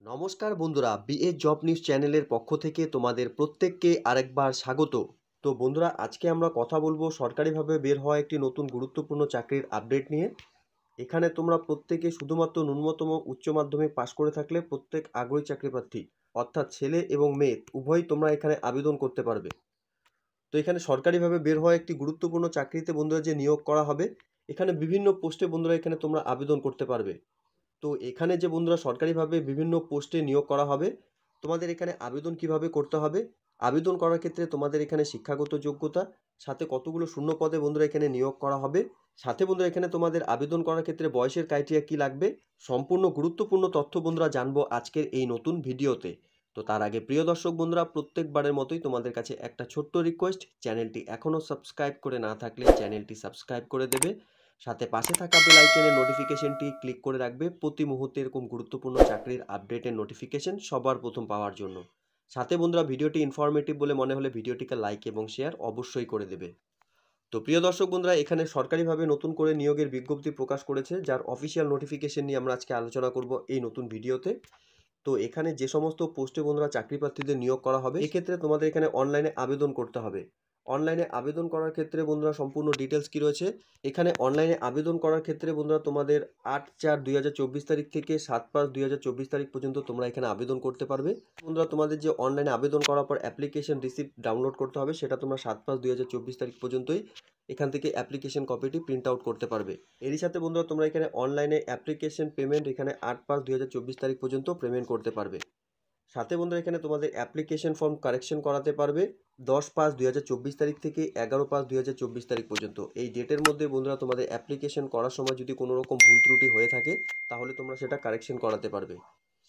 নমস্কার বন্ধুরা, BA job news চ্যানেলের পক্ষ থেকে তোমাদের প্রত্যেককে আরেকবার স্বাগত। তো বন্ধুরা, আজকে আমরা কথা বলবো সরকারিভাবে বের হওয়া একটি নতুন গুরুত্বপূর্ণ চাকরির আপডেট নিয়ে। এখানে তোমরা প্রত্যেকে শুধুমাত্র ন্যূনতম উচ্চ মাধ্যমিক পাশ করে থাকলে প্রত্যেক আগ্রহী চাকরিপ্রার্থী অর্থাৎ ছেলে এবং মেয়ে উভয়ই তোমরা এখানে আবেদন করতে পারবে। তো এখানে সরকারিভাবে বের হওয়া একটি গুরুত্বপূর্ণ চাকরিতে বন্ধুরা যে নিয়োগ করা হবে, এখানে বিভিন্ন পোস্টে বন্ধুরা এখানে তোমরা আবেদন করতে পারবে। তো এখানে যে বন্ধুরা সরকারিভাবে বিভিন্ন পোস্টে নিয়োগ করা হবে, তোমাদের এখানে আবেদন কিভাবে করতে হবে, আবেদন করার ক্ষেত্রে তোমাদের এখানে শিক্ষাগত যোগ্যতা, সাথে কতগুলো শূন্য পদে বন্ধুরা এখানে নিয়োগ করা হবে, সাথে বন্ধুরা এখানে তোমাদের আবেদন করার ক্ষেত্রে বয়সের ক্রাইটেরিয়া কি লাগবে, সম্পূর্ণ গুরুত্বপূর্ণ তথ্য বন্ধুরা জানবো আজকের এই নতুন ভিডিওতে। তো তার আগে প্রিয় দর্শক বন্ধুরা, প্রত্যেকবারের মতোই তোমাদের কাছে একটা ছোট্ট রিকোয়েস্ট, চ্যানেলটি এখনও সাবস্ক্রাইব করে না থাকলে চ্যানেলটি সাবস্ক্রাইব করে দেবে, সাথে পাশে থাকা বেল আইকনের নোটিফিকেশনটি ক্লিক করে রাখবে প্রতি মুহূর্তে এরকম গুরুত্বপূর্ণ চাকরির আপডেটের নোটিফিকেশন সবার প্রথম পাওয়ার জন্য। সাথে বন্ধুরা, ভিডিওটি ইনফরমেটিভ বলে মনে হলে ভিডিওটিকে লাইক এবং শেয়ার অবশ্যই করে দেবে। তো প্রিয় দর্শক বন্ধুরা, এখানে সরকারিভাবে নতুন করে নিয়োগের বিজ্ঞপ্তি প্রকাশ করেছে, যার অফিসিয়াল নোটিফিকেশন নিয়ে আমরা আজকে আলোচনা করব এই নতুন ভিডিওতে। তো এখানে যে সমস্ত পোস্টে বন্ধুরা চাকরি প্রার্থীদের নিয়োগ করা হবে, এক্ষেত্রে তোমাদের এখানে অনলাইনে আবেদন করতে হবে। অনলাইনে আবেদন করার ক্ষেত্রে বন্ধুরা সম্পূর্ণ ডিটেলস কী রয়েছে, এখানে অনলাইনে আবেদন করার ক্ষেত্রে বন্ধুরা তোমাদের 8/4/2024 তারিখ থেকে 7/5/2024 তারিখ পর্যন্ত তোমরা এখানে আবেদন করতে পারবে। বন্ধুরা, তোমাদের যে অনলাইনে আবেদন করার পর অ্যাপ্লিকেশন রিসিপ্ট ডাউনলোড করতে হবে, সেটা তোমরা 7/5/2024 তারিখ পর্যন্তই এখান থেকে অ্যাপ্লিকেশন কপিটি প্রিন্ট আউট করতে পারবে। এরই সাথে বন্ধুরা তোমরা এখানে অনলাইনে অ্যাপ্লিকেশন পেমেন্ট এখানে 8/5/2024 তারিখ পর্যন্ত পেমেন্ট করতে পারবে। সাথে বন্ধুরা এখানে তোমাদের অ্যাপ্লিকেশন ফর্ম কারেকশন করাতে পারবে 10/5/2024 তারিখ থেকে 11/5/2024 তারিখ পর্যন্ত। এই ডেটের মধ্যে বন্ধুরা তোমাদের অ্যাপ্লিকেশন করার সময় যদি কোনো রকম ভুল ত্রুটি হয়ে থাকে, তাহলে তোমরা সেটা কারেকশন করাতে পারবে।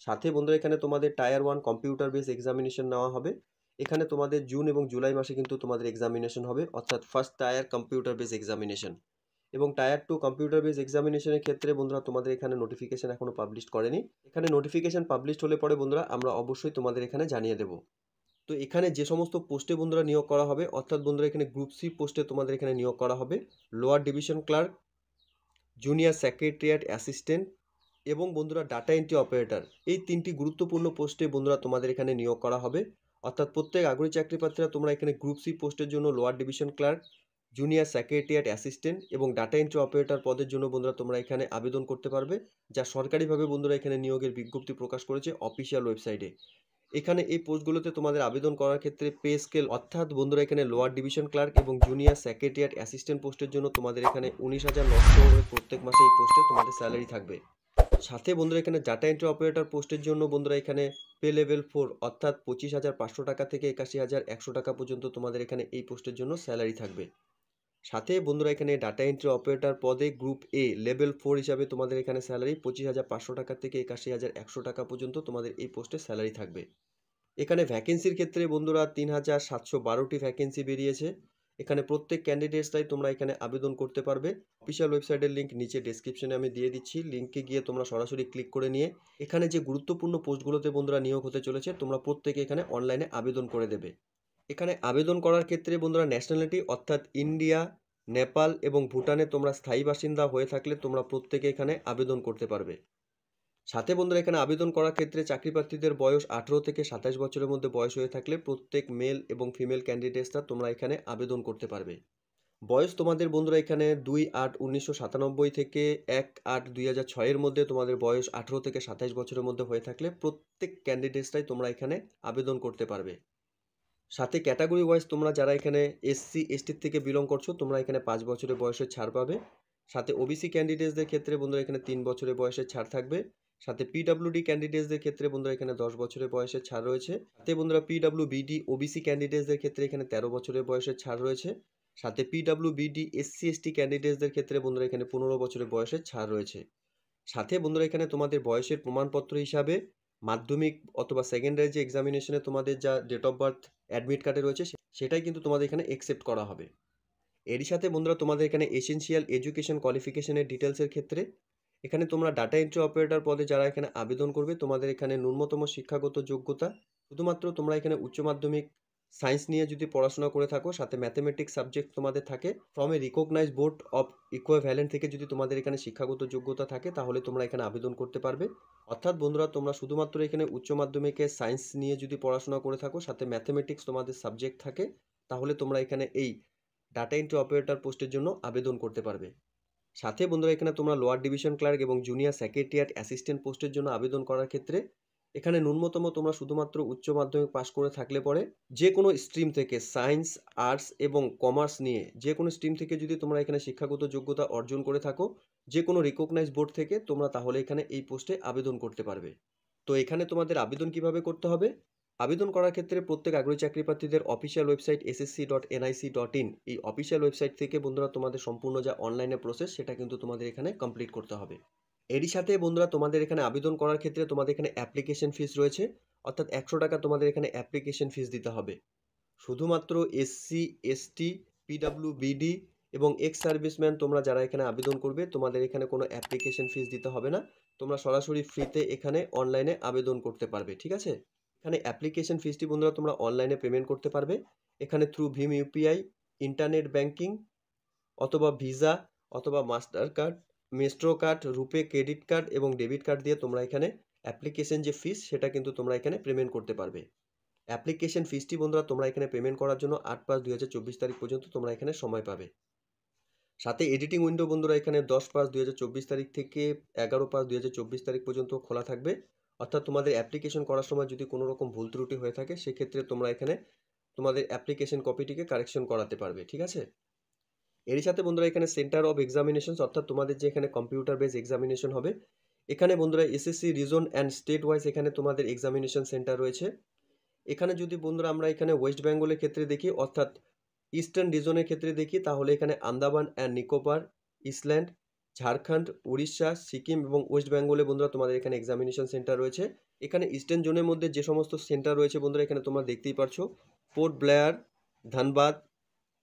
সাথে বন্ধুরা এখানে তোমাদের টায়ার 1 কম্পিউটার বেস এক্সামিনেশন নেওয়া হবে। এখানে তোমাদের জুন এবং জুলাই মাসে কিন্তু তোমাদের এক্সামিনেশন হবে, অর্থাৎ first tyre computer base examination. এবং টায়ার 2 কম্পিউটার বেস এক্সামিনেশনের ক্ষেত্রে বন্ধুরা তোমাদের এখানে নোটিফিকেশন এখনও পাবলিশ করেনি। এখানে নোটিফিকেশন পাবলিশ হলে পরে বন্ধুরা আমরা অবশ্যই তোমাদের এখানে জানিয়ে দেব। তো এখানে যে সমস্ত পোস্টে বন্ধুরা নিয়োগ করা হবে, অর্থাৎ বন্ধুরা এখানে গ্রুপ সি পোস্টে তোমাদের এখানে নিয়োগ করা হবে lower division clerk, junior secretariat assistant এবং বন্ধুরা ডাটা এন্ট্রি অপারেটর, এই তিনটি গুরুত্বপূর্ণ পোস্টে বন্ধুরা তোমাদের এখানে নিয়োগ করা হবে। অর্থাৎ প্রত্যেক আগ্রহী চাকরি প্রার্থীরা তোমরা এখানে গ্রুপ সি পোস্টের জন্য lower division clerk, junior secretariat assistant এবং ডাটা এন্ট্রি অপারেটর পদের জন্য বন্ধুরা তোমরা এখানে আবেদন করতে পারবে, যা সরকারিভাবে বন্ধুরা এখানে নিয়োগের বিজ্ঞপ্তি প্রকাশ করেছে অফিসিয়াল ওয়েবসাইটে। এখানে এই পোস্টগুলোতে তোমাদের আবেদন করার ক্ষেত্রে পে স্কেল, অর্থাৎ বন্ধুরা এখানে লোয়ার ডিভিশন ক্লার্ক এবং জুনিয়র সেক্রেটারিয়েট অ্যাসিস্ট্যান্ট পোস্টের জন্য তোমাদের এখানে 19,900 করে প্রত্যেক মাসে এই পোস্টে তোমাদের স্যালারি থাকবে। সাথে বন্ধুরা এখানে ডাটা এন্ট্রি অপারেটর পোস্টের জন্য বন্ধুরা এখানে পে লেভেল 4 অর্থাৎ 25,500 টাকা থেকে 81,100 টাকা পর্যন্ত তোমাদের এখানে এই পোস্টের জন্য স্যালারি থাকবে। সাথে বন্ধুরা এখানে ডাটা এন্ট্রি অপারেটর পদে গ্রুপ এ লেভেল 4 হিসাবে তোমাদের এখানে স্যালারি 25,500 টাকা থেকে 81,100 টাকা পর্যন্ত তোমাদের এই পোস্টে স্যালারি থাকবে। এখানে ভ্যাকেন্সির ক্ষেত্রে বন্ধুরা 3,712টি ভ্যাকেন্সি বেরিয়েছে। এখানে প্রত্যেক ক্যান্ডিডেটসরাই তোমরা এখানে আবেদন করতে পারবে। অফিসিয়াল ওয়েবসাইটের লিঙ্ক নিচে ডেসক্রিপশনে আমি দিয়ে দিচ্ছি, লিঙ্কে গিয়ে তোমরা সরাসরি ক্লিক করে নিয়ে এখানে যে গুরুত্বপূর্ণ পোস্টগুলোতে বন্ধুরা নিয়োগ হতে চলেছে তোমরা প্রত্যেকে এখানে অনলাইনে আবেদন করে দেবে। এখানে আবেদন করার ক্ষেত্রে বন্ধুরা ন্যাশনালিটি অর্থাৎ ইন্ডিয়া, নেপাল এবং ভুটানে তোমরা স্থায়ী বাসিন্দা হয়ে থাকলে তোমরা প্রত্যেকে এখানে আবেদন করতে পারবে। সাথে বন্ধুরা এখানে আবেদন করার ক্ষেত্রে চাকরি প্রার্থীদের বয়স 18 থেকে 27 বছরের মধ্যে বয়স হয়ে থাকলে প্রত্যেক মেল এবং ফিমেল ক্যান্ডিডেটসরা তোমরা এখানে আবেদন করতে পারবে। বয়স তোমাদের বন্ধুরা এখানে 2/8/1997 থেকে 1/8/2006 মধ্যে তোমাদের বয়স 18 থেকে 27 বছরের মধ্যে হয়ে থাকলে প্রত্যেক ক্যান্ডিডেটসরাই তোমরা এখানে আবেদন করতে পারবে। সাথে ক্যাটাগরি ওয়াইজ তোমরা যারা এখানে এসসি এসটির থেকে বিলং করছো তোমরা এখানে 5 বছরের বয়সের ছাড় পাবে। সাথে ওবিসি ক্যান্ডিডেটসদের ক্ষেত্রে বন্ধুরা এখানে 3 বছরের বয়সের ছাড় থাকবে। সাথে পিডব্লিউডি ক্যান্ডিডেটসদের ক্ষেত্রে বন্ধুরা এখানে 10 বছরের বয়সের ছাড় রয়েছে। সাথে বন্ধুরা পিডব্লিউবিডি ওবিসি ক্যান্ডিডেটসদের ক্ষেত্রে এখানে 13 বছরের বয়সের ছাড় রয়েছে। সাথে পিডব্লিউবিডি এসসি এসটি ক্যান্ডিডেটসদের ক্ষেত্রে বন্ধুরা এখানে 15 বছরের বয়সের ছাড় রয়েছে। সাথে বন্ধুরা এখানে তোমাদের বয়সের প্রমাণপত্র হিসাবে মাধ্যমিক অথবা সেকেন্ডারি যে এক্সামিনেশনে তোমাদের যা ডেট অফ বার্থ অ্যাডমিট কার্ডে রয়েছে সেটাই কিন্তু তোমাদের এখানে অ্যাকসেপ্ট করা হবে। এরই সাথে বন্ধুরা তোমাদের এখানে এসেনশিয়াল এডুকেশন কোয়ালিফিকেশনের ডিটেলসের ক্ষেত্রে এখানে তোমরা ডাটা এন্ট্রি অপারেটর পদে যারা এখানে আবেদন করবে তোমাদের এখানে ন্যূনতম শিক্ষাগত যোগ্যতা শুধুমাত্র তোমরা এখানে উচ্চ মাধ্যমিক সায়েন্স নিয়ে যদি পড়াশোনা করে থাকো, সাথে ম্যাথমেটিক্স সাবজেক্ট তোমাদের থাকে, from a recognised board of equivalent থেকে যদি তোমাদের এখানে শিক্ষাগত যোগ্যতা থাকে, তাহলে তোমরা এখানে আবেদন করতে পারবে। অর্থাৎ বন্ধুরা, তোমরা শুধুমাত্র এখানে উচ্চ মাধ্যমিকে সায়েন্স নিয়ে যদি পড়াশোনা করে থাকো, সাথে ম্যাথমেটিক্স তোমাদের সাবজেক্ট থাকে, তাহলে তোমরা এখানে এই ডাটা এন্ট্রি অপারেটর পোস্টের জন্য আবেদন করতে পারবে। সাথে বন্ধুরা, এখানে তোমরা লোয়ার ডিভিশন ক্লার্ক এবং জুনিয়র সেক্রেটারিয়েট অ্যাসিস্ট্যান্ট পোস্টের জন্য আবেদন করার ক্ষেত্রে এখানে ন্যূনতম তোমরা শুধুমাত্র উচ্চ মাধ্যমিক পাশ করে থাকলে পরে যে কোনো স্ট্রিম থেকে সায়েন্স, আর্টস এবং কমার্স নিয়ে যে কোনো স্ট্রিম থেকে যদি তোমরা এখানে শিক্ষাগত যোগ্যতা অর্জন করে থাকো, যে কোনো রিকগনাইজ বোর্ড থেকে, তোমরা তাহলে এখানে এই পোস্টে আবেদন করতে পারবে। তো এখানে তোমাদের আবেদন কিভাবে করতে হবে? আবেদন করার ক্ষেত্রে প্রত্যেক আগ্রহী চাকরি প্রার্থীদের অফিসিয়াল ওয়েবসাইট ssc.nic.in এই অফিসিয়াল ওয়েবসাইট থেকে বন্ধুরা তোমাদের সম্পূর্ণ যা অনলাইনে প্রসেস সেটা কিন্তু তোমাদের এখানে কমপ্লিট করতে হবে। এরই সাথে বন্ধুরা, তোমাদের এখানে আবেদন করার ক্ষেত্রে তোমাদের এখানে অ্যাপ্লিকেশন ফিস রয়েছে, অর্থাৎ 100 টাকা তোমাদের এখানে অ্যাপ্লিকেশন ফিস দিতে হবে। শুধুমাত্র এসসি, এসটি, পিডব্লিউবিডি এবং এক্স সার্ভিসম্যান তোমরা যারা এখানে আবেদন করবে, তোমাদের এখানে কোনো অ্যাপ্লিকেশন ফিস দিতে হবে না। তোমরা সরাসরি ফ্রিতে এখানে অনলাইনে আবেদন করতে পারবে, ঠিক আছে? এখানে অ্যাপ্লিকেশন ফিসটি বন্ধুরা তোমরা অনলাইনে পেমেন্ট করতে পারবে। এখানে থ্রু ভীম ইউপিআই, ইন্টারনেট ব্যাংকিং, অথবা ভিসা, অথবা Mastercard, Maestro card, RuPay credit card এবং ডেবিট কার্ড দিয়ে তোমরা এখানে অ্যাপ্লিকেশন যে ফিস সেটা কিন্তু তোমরা এখানে পেমেন্ট করতে পারবে। অ্যাপ্লিকেশন ফিসটি বন্ধুরা তোমরা এখানে পেমেন্ট করার জন্য 8/5/2024 তারিখ পর্যন্ত তোমরা এখানে সময় পাবে। সাথে এডিটিং উইন্ডো বন্ধুরা এখানে 10/5/2024 তারিখ থেকে 11/5/2024 তারিখ পর্যন্ত খোলা থাকবে। অর্থাৎ তোমাদের অ্যাপ্লিকেশন করার সময় যদি কোনো রকম ভুল ত্রুটি হয়ে থাকে, সেক্ষেত্রে তোমরা এখানে তোমাদের অ্যাপ্লিকেশন কপিটিকে কারেকশন করাতে পারবে, ঠিক আছে? এরই সাথে বন্ধুরা এখানে সেন্টার অফ এক্সামিনেশন, অর্থাৎ তোমাদের যে এখানে কম্পিউটার বেস এক্সামিনেশন হবে, এখানে বন্ধুরা SSC reason and state wise এখানে তোমাদের এক্সামিনেশন সেন্টার রয়েছে। এখানে যদি বন্ধুরা আমরা এখানে ওয়েস্ট বেঙ্গলের ক্ষেত্রে দেখি, অর্থাৎ ইস্টার্ন রিজনের ক্ষেত্রে দেখি, তাহলে এখানে আন্দামান অ্যান্ড নিকোবর, ইসল্যান্ড, ঝাড়খণ্ড, উড়িষ্যা, সিকিম এবং ওয়েস্ট বেঙ্গলে বন্ধুরা তোমাদের এখানে এক্সামিনেশন সেন্টার রয়েছে। এখানে ইস্টার্ন জোনের মধ্যে যে সমস্ত সেন্টার রয়েছে বন্ধুরা এখানে তোমরা দেখতেই পারছো, পোর্ট ব্লেয়ার, ধানবাদ,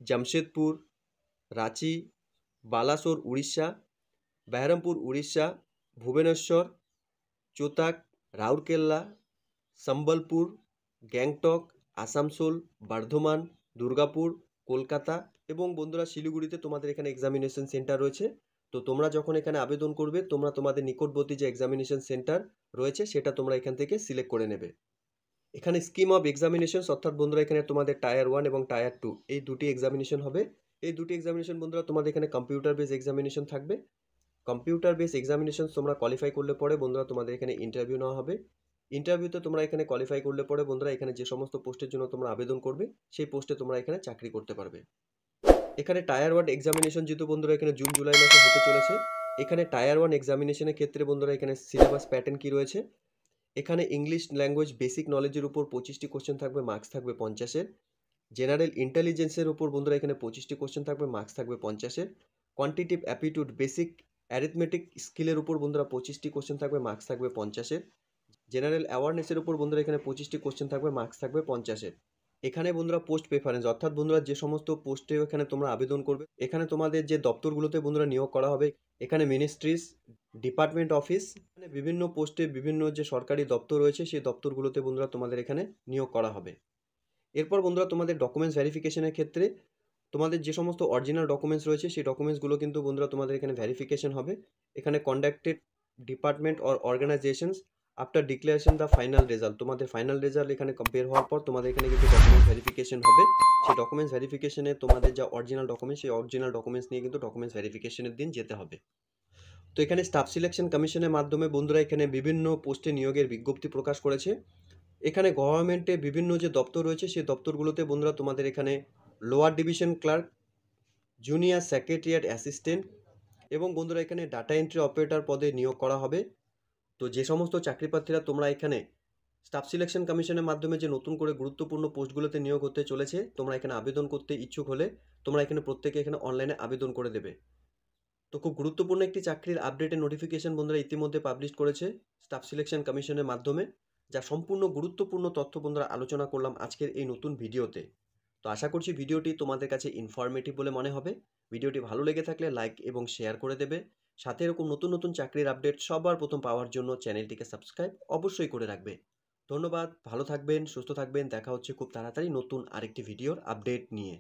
জামশেদপুর, রাঁচি, বালাসোর উড়িষ্যা, বেহরমপুর উড়িষ্যা, ভুবনেশ্বর, চোতাক, রাউরকেল্লা, সম্বলপুর, গ্যাংটক, আসানসোল, বর্ধমান, দুর্গাপুর, কলকাতা এবং বন্ধুরা শিলিগুড়িতে তোমাদের এখানে এক্সামিনেশন সেন্টার রয়েছে। তো তোমরা যখন এখানে আবেদন করবে, তোমরা তোমাদের নিকটবর্তী যে এক্সামিনেশন সেন্টার রয়েছে সেটা তোমরা এখান থেকে সিলেক্ট করে নেবে। এখানে স্কিম অফ এক্সামিনেশন, অর্থাৎ বন্ধুরা এখানে তোমাদের টায়ার 1 এবং টায়ার 2 এই দুটি এক্সামিনেশন হবে। এই দুটি এক্সামিনেশন বন্ধুরা তোমাদের এখানে কম্পিউটার বেস এক্সামিনেশন থাকবে। কম্পিউটার বেস এক্সামিনেশন তোমরা কোয়ালিফাই করলে পরে বন্ধুরা তোমাদের এখানে ইন্টারভিউ নেওয়া হবে। ইন্টারভিউতে তোমরা এখানে কোয়ালিফাই করলে পরে বন্ধুরা এখানে যে সমস্ত পোস্টের জন্য তোমরা আবেদন করবে, সেই পোস্টে তোমরা এখানে চাকরি করতে পারবে। এখানে টায়ার 1 এক্সামিনেশন যেহেতু বন্ধুরা এখানে জুন জুলাই মাসে হতে চলেছে, এখানে টায়ার 1 এক্সামিনেশনের ক্ষেত্রে বন্ধুরা এখানে সিলেবাস প্যাটার্ন কি রয়েছে, এখানে ইংলিশ ল্যাঙ্গুয়েজ বেসিক নলেজের উপর 25টি কোশ্চেন থাকবে, মার্কস থাকবে 50-এর। জেনারেল ইন্টেলিজেন্সের উপর বন্ধুরা এখানে 25টি কোশ্চেন থাকবে, মার্কস থাকবে 50-এর। কোয়ান্টিটিভ অ্যাপটিটিউড বেসিক অ্যারিথমেটিক স্কিলের উপর বন্ধুরা 25টি কোশ্চেন থাকবে, মার্কস থাকবে 50-এর। জেনারেল অ্যাওয়ারনেসের উপর বন্ধুরা এখানে 25টি কোশ্চেন থাকবে, মার্কস থাকবে 50-এর। এখানে বন্ধুরা পোস্ট প্রেফারেন্স, অর্থাৎ বন্ধুরা যে সমস্ত পোস্টে এখানে তোমরা আবেদন করবে, এখানে তোমাদের যে দপ্তরগুলোতে বন্ধুরা নিয়োগ করা হবে, এখানে মিনিস্ট্রিজ, ডিপার্টমেন্ট অফিস, মানে বিভিন্ন পোস্টে বিভিন্ন যে সরকারি দপ্তর রয়েছে সেই দপ্তরগুলোতে বন্ধুরা তোমাদের এখানে নিয়োগ করা হবে। এরপর বন্ধুরা তোমাদের ডকুমেন্টস ভেরিফিকেশনের ক্ষেত্রে তোমাদের যে সমস্ত অরিজিনাল ডকুমেন্টস রয়েছে সেই ডকুমেন্টসগুলো কিন্তু বন্ধুরা তোমাদের এখানে ভেরিফিকেশন হবে। এখানে conducted department or organisations after declaration the final result, তোমাদের ফাইনাল রেজাল্ট এখানে বের হওয়ার পর তোমাদের এখানে কিন্তু ডকুমেন্টস ভেরিফিকেশন হবে। সেই ডকুমেন্টস ভেরিফিকেশনে তোমাদের যা অরিজিনাল ডকুমেন্টস, সেই অরিজিনাল ডকুমেন্টস নিয়ে কিন্তু ডকুমেন্টস ভেরিফিকেশনের দিন যেতে হবে। তো এখানে স্টাফ সিলেকশন কমিশনের মাধ্যমে বন্ধুরা এখানে বিভিন্ন পোস্টে নিয়োগের বিজ্ঞপ্তি প্রকাশ করেছে। এখানে গভর্নমেন্টে বিভিন্ন যে দপ্তর রয়েছে সেই দপ্তরগুলোতে বন্ধুরা তোমাদের এখানে lower division clerk, junior secretariat assistant এবং বন্ধুরা এখানে ডাটা এন্ট্রি অপারেটর পদে নিয়োগ করা হবে। তো যে সমস্ত চাকরি প্রার্থীরা তোমরা এখানে স্টাফ সিলেকশন কমিশনের মাধ্যমে যে নতুন করে গুরুত্বপূর্ণ পোস্টগুলোতে নিয়োগ হতে চলেছে, তোমরা এখানে আবেদন করতে ইচ্ছুক হলে তোমরা এখানে প্রত্যেকে এখানে অনলাইনে আবেদন করে দেবে। তো খুব গুরুত্বপূর্ণ একটি চাকরির আপডেটের নোটিফিকেশন বন্ধুরা ইতিমধ্যে পাবলিশ করেছে স্টাফ সিলেকশন কমিশনের মাধ্যমে, যা সম্পূর্ণ গুরুত্বপূর্ণ তথ্য বন্ধুরা আলোচনা করলাম আজকের এই নতুন ভিডিওতে। তো আশা করছি ভিডিওটি তোমাদের কাছে ইনফরমেটিভ বলে মনে হবে। ভিডিওটি ভালো লেগে থাকলে লাইক এবং শেয়ার করে দেবে। সাথে এরকম নতুন নতুন চাকরির আপডেট সবার প্রথম পাওয়ার জন্য চ্যানেলটিকে সাবস্ক্রাইব অবশ্যই করে রাখবে। ধন্যবাদ, ভালো থাকবেন, সুস্থ থাকবেন। দেখা হচ্ছে খুব তাড়াতাড়ি নতুন আরেকটি ভিডিওর আপডেট নিয়ে।